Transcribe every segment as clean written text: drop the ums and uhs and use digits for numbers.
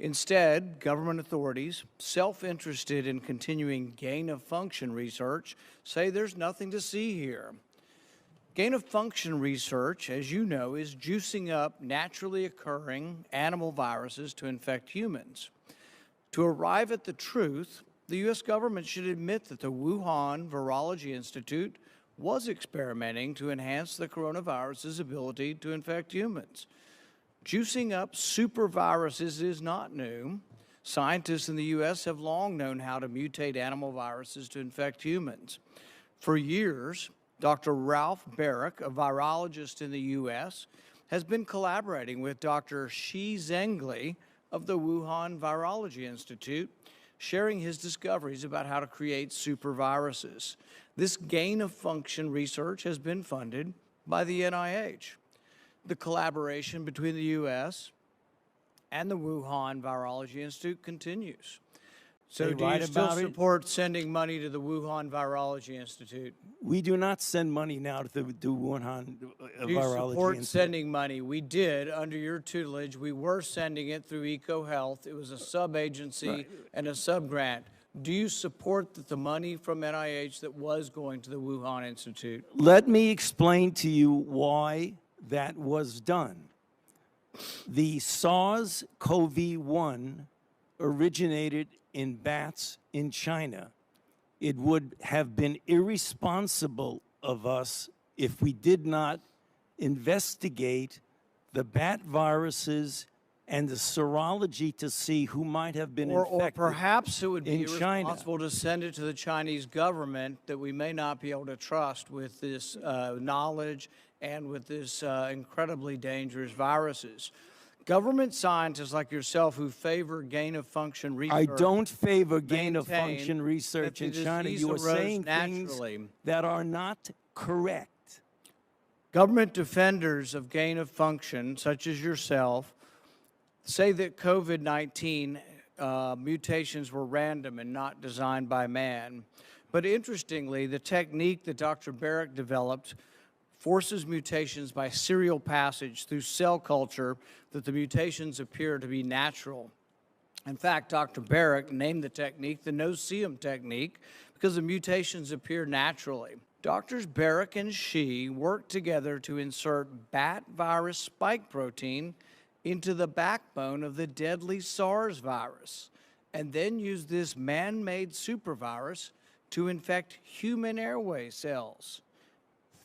Instead, government authorities, self-interested in continuing gain-of-function research, say there's nothing to see here. Gain-of-function research, as you know, is juicing up naturally occurring animal viruses to infect humans. To arrive at the truth, the U.S. government should admit that the Wuhan Virology Institute was experimenting to enhance the coronavirus's ability to infect humans. Juicing up superviruses is not new. Scientists in the U.S. have long known how to mutate animal viruses to infect humans. For years, Dr. Ralph Barrick, a virologist in the U.S., has been collaborating with Dr. Shi Zhengli of the Wuhan Virology Institute, sharing his discoveries about how to create superviruses. This gain-of-function research has been funded by the NIH. The collaboration between the U.S. and the Wuhan Virology Institute continues. So do you still support sending money to the Wuhan Virology Institute? We do not send money now to the Wuhan Virology Institute. Do you support sending money? We did under your tutelage. We were sending it through EcoHealth. It was a sub-agency and a sub-grant. Do you support the money from NIH that was going to the Wuhan Institute? Let me explain to you why that was done. The SARS-CoV-1 originated in bats in China. It would have been irresponsible of us if we did not investigate the bat viruses and the serology to see who might have been infected. Or perhaps it would be irresponsible to send it to the Chinese government that we may not be able to trust with this knowledge and with this incredibly dangerous viruses. Government scientists like yourself who favor gain-of-function research. I don't favor gain-of-function research in China. You are saying things that are not correct. Government defenders of gain-of-function, such as yourself, say that COVID-19 mutations were random and not designed by man. But interestingly, the technique that Dr. Barrick developed forces mutations by serial passage through cell culture that the mutations appear to be natural. In fact, Dr. Barrick named the technique the no-see-em technique because the mutations appear naturally. Doctors Barrick and Shi worked together to insert bat virus spike protein into the backbone of the deadly SARS virus, and then use this man-made supervirus to infect human airway cells.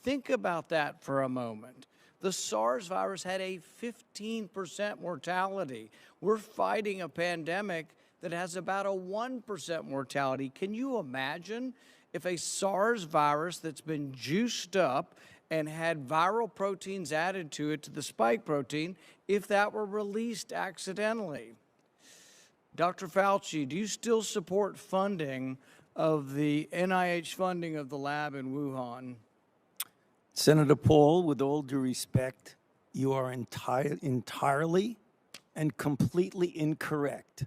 Think about that for a moment. The SARS virus had a 15% mortality. We're fighting a pandemic that has about a 1% mortality. Can you imagine if a SARS virus that's been juiced up and had viral proteins added to it, to the spike protein, if that were released accidentally? Dr. Fauci, do you still support funding of the NIH funding of the lab in Wuhan? Senator Paul, with all due respect, you are entirely and completely incorrect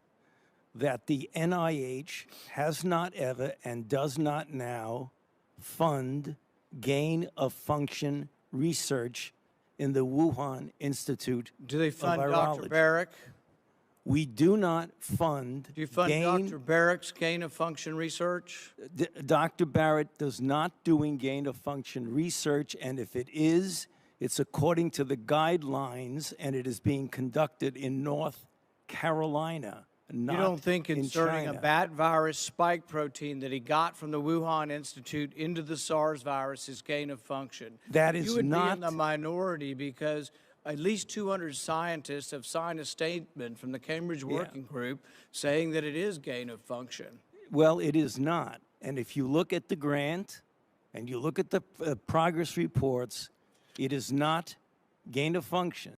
that the NIH has not ever and does not now fund gain-of-function research in the Wuhan Institute of Virology. Do they fund Dr. Barrick? We do not fund. Do you fund Dr. Barrick's gain-of-function research? Dr. Barrett does not doing gain-of-function research, and if it is, it's according to the guidelines, and it is being conducted in North Carolina, not in China. You don't think inserting a bat virus spike protein that he got from the Wuhan Institute into the SARS virus is gain-of-function? That is not. You would be in the minority because at least 200 scientists have signed a statement from the Cambridge Working Group saying that it is gain-of-function. Well, it is not. And if you look at the grant and you look at the progress reports, it is not gain-of-function.